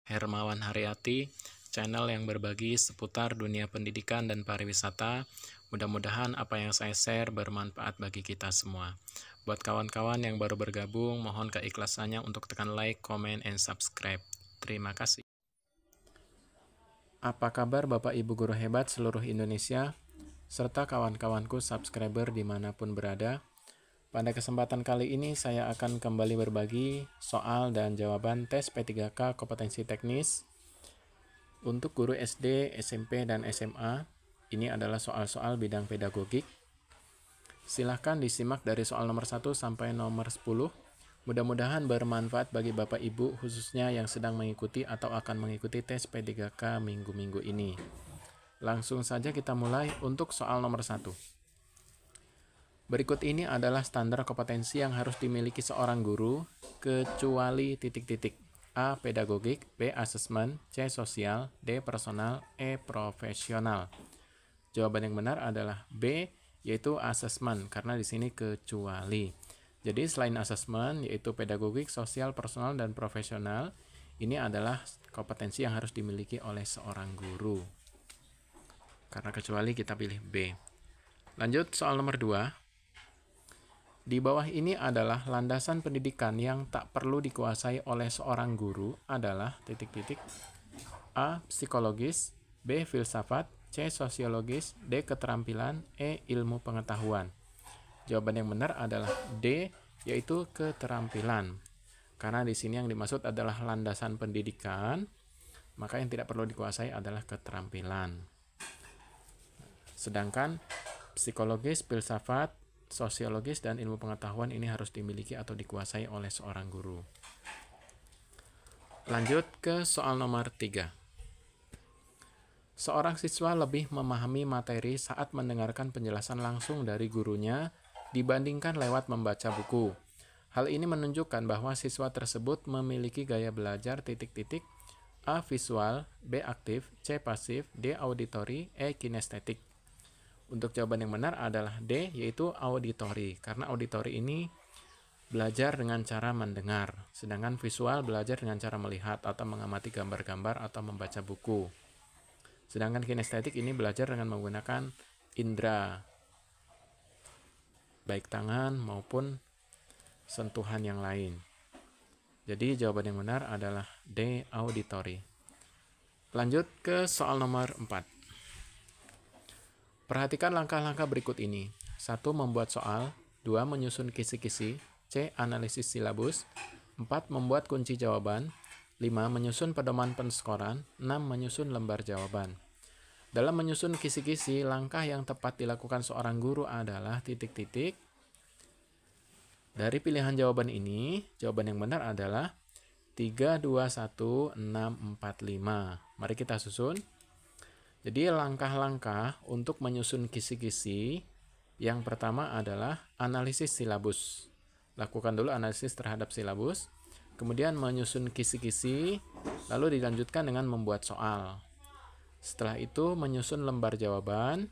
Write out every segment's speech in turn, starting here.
Hermawan Haryati, channel yang berbagi seputar dunia pendidikan dan pariwisata. Mudah-mudahan apa yang saya share bermanfaat bagi kita semua. Buat kawan-kawan yang baru bergabung, mohon keikhlasannya untuk tekan like, comment, and subscribe. Terima kasih. Apa kabar Bapak Ibu Guru hebat seluruh Indonesia, serta kawan-kawanku subscriber dimanapun berada? Pada kesempatan kali ini saya akan kembali berbagi soal dan jawaban tes P3K kompetensi teknis untuk guru SD, SMP, dan SMA. Ini adalah soal-soal bidang pedagogik. Silahkan disimak dari soal nomor 1 sampai nomor 10. Mudah-mudahan bermanfaat bagi Bapak Ibu khususnya yang sedang mengikuti atau akan mengikuti tes P3K minggu-minggu ini. Langsung saja kita mulai untuk soal nomor 1. Berikut ini adalah standar kompetensi yang harus dimiliki seorang guru, kecuali titik-titik. A. Pedagogik, B. Asesmen, C. Sosial, D. Personal, E. Profesional. Jawaban yang benar adalah B, yaitu asesmen, karena di sini kecuali. Jadi selain asesmen, yaitu pedagogik, sosial, personal, dan profesional, ini adalah kompetensi yang harus dimiliki oleh seorang guru. Karena kecuali kita pilih B. Lanjut soal nomor 2. Di bawah ini adalah landasan pendidikan yang tak perlu dikuasai oleh seorang guru adalah titik-titik. A. Psikologis, B. Filsafat, C. Sosiologis, D. Keterampilan, E. Ilmu pengetahuan. Jawaban yang benar adalah D, yaitu keterampilan. Karena di sini yang dimaksud adalah landasan pendidikan, maka yang tidak perlu dikuasai adalah keterampilan. Sedangkan psikologis, filsafat, sosiologis, dan ilmu pengetahuan ini harus dimiliki atau dikuasai oleh seorang guru. Lanjut ke soal nomor 3. Seorang siswa lebih memahami materi saat mendengarkan penjelasan langsung dari gurunya dibandingkan lewat membaca buku. Hal ini menunjukkan bahwa siswa tersebut memiliki gaya belajar titik-titik. A. Visual, B. Aktif, C. Pasif, D. Auditory, E. Kinestetik. Untuk jawaban yang benar adalah D, yaitu auditory. Karena auditory ini belajar dengan cara mendengar, sedangkan visual belajar dengan cara melihat atau mengamati gambar-gambar atau membaca buku. Sedangkan kinestetik ini belajar dengan menggunakan indera, baik tangan maupun sentuhan yang lain. Jadi jawaban yang benar adalah D, auditory. Lanjut ke soal nomor 4. Perhatikan langkah-langkah berikut ini. 1. Membuat soal. 2. Menyusun kisi-kisi. C. Analisis silabus. 4. Membuat kunci jawaban. 5. Menyusun pedoman penskoran. 6. Menyusun lembar jawaban. Dalam menyusun kisi-kisi, langkah yang tepat dilakukan seorang guru adalah titik-titik. Dari pilihan jawaban ini, jawaban yang benar adalah 3, 2, 1, 6, 4, 5. Mari kita susun. Jadi langkah-langkah untuk menyusun kisi-kisi, yang pertama adalah analisis silabus. Lakukan dulu analisis terhadap silabus, kemudian menyusun kisi-kisi, lalu dilanjutkan dengan membuat soal. Setelah itu menyusun lembar jawaban,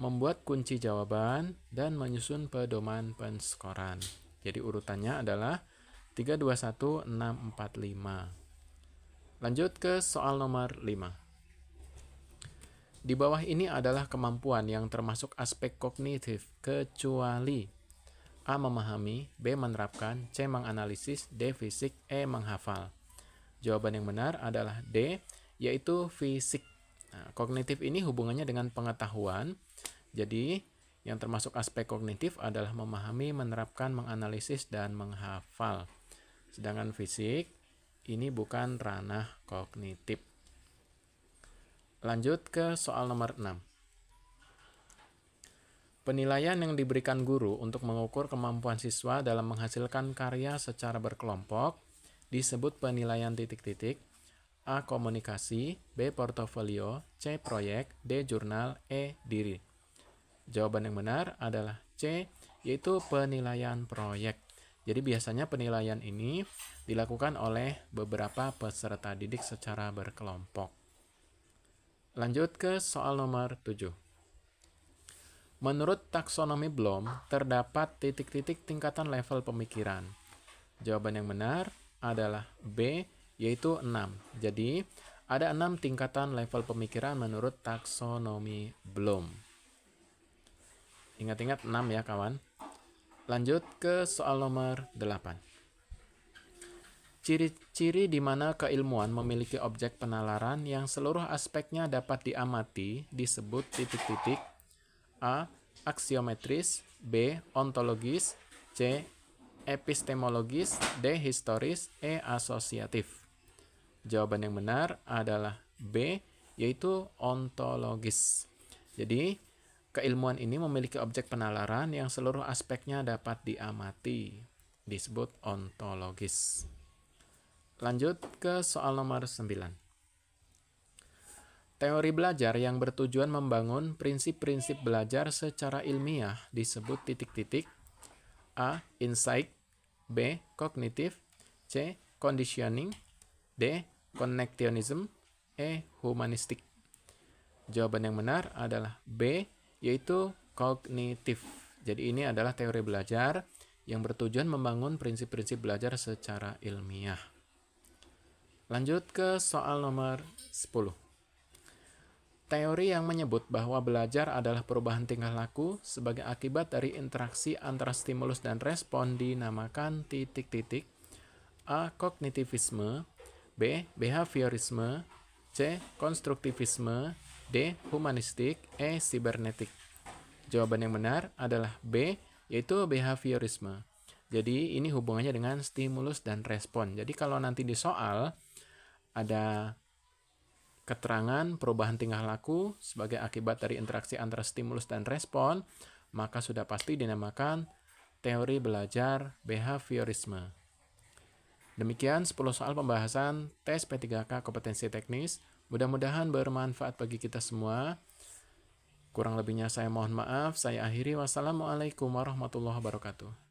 membuat kunci jawaban, dan menyusun pedoman penskoran. Jadi urutannya adalah 3, 2, 1, 6, 4, 5. Lanjut ke soal nomor 5. Di bawah ini adalah kemampuan yang termasuk aspek kognitif, kecuali A. Memahami, B. Menerapkan, C. Menganalisis, D. Fisik, E. Menghafal. Jawaban yang benar adalah D, yaitu fisik. Nah, kognitif ini hubungannya dengan pengetahuan. Jadi, yang termasuk aspek kognitif adalah memahami, menerapkan, menganalisis, dan menghafal. Sedangkan fisik, ini bukan ranah kognitif. Lanjut ke soal nomor 6. Penilaian yang diberikan guru untuk mengukur kemampuan siswa dalam menghasilkan karya secara berkelompok disebut penilaian titik-titik. A. Komunikasi, B. Portofolio, C. Proyek, D. Jurnal, E. Diri. Jawaban yang benar adalah C, yaitu penilaian proyek. Jadi biasanya penilaian ini dilakukan oleh beberapa peserta didik secara berkelompok. Lanjut ke soal nomor 7. Menurut taksonomi Bloom, terdapat titik-titik tingkatan level pemikiran. Jawaban yang benar adalah B, yaitu 6. Jadi, ada 6 tingkatan level pemikiran menurut taksonomi Bloom. Ingat-ingat 6 ya kawan. Lanjut ke soal nomor 8. Ciri-ciri di mana keilmuan memiliki objek penalaran yang seluruh aspeknya dapat diamati disebut titik-titik. A. Aksiometris. B. Ontologis. C. Epistemologis. D. Historis. E. Asosiatif. Jawaban yang benar adalah B, yaitu ontologis. Jadi, keilmuan ini memiliki objek penalaran yang seluruh aspeknya dapat diamati, disebut ontologis. Lanjut ke soal nomor 9. Teori belajar yang bertujuan membangun prinsip-prinsip belajar secara ilmiah disebut titik-titik. A. Insight. B. Kognitif. C. Conditioning. D. Connectionism. E. Humanistik. Jawaban yang benar adalah B, yaitu kognitif. Jadi ini adalah teori belajar yang bertujuan membangun prinsip-prinsip belajar secara ilmiah. Lanjut ke soal nomor 10. Teori yang menyebut bahwa belajar adalah perubahan tingkah laku sebagai akibat dari interaksi antara stimulus dan respon dinamakan titik-titik. A. Kognitivisme. B. Behaviorisme. C. Konstruktivisme. D. Humanistik. E. Sibernetik. Jawaban yang benar adalah B, yaitu behaviorisme. Jadi ini hubungannya dengan stimulus dan respon. Jadi kalau nanti di soal ada keterangan perubahan tingkah laku sebagai akibat dari interaksi antara stimulus dan respon, maka sudah pasti dinamakan teori belajar behaviorisme. Demikian 10 soal pembahasan tes P3K kompetensi teknis. Mudah-mudahan bermanfaat bagi kita semua. Kurang lebihnya saya mohon maaf. Saya akhiri. Wassalamualaikum warahmatullahi wabarakatuh.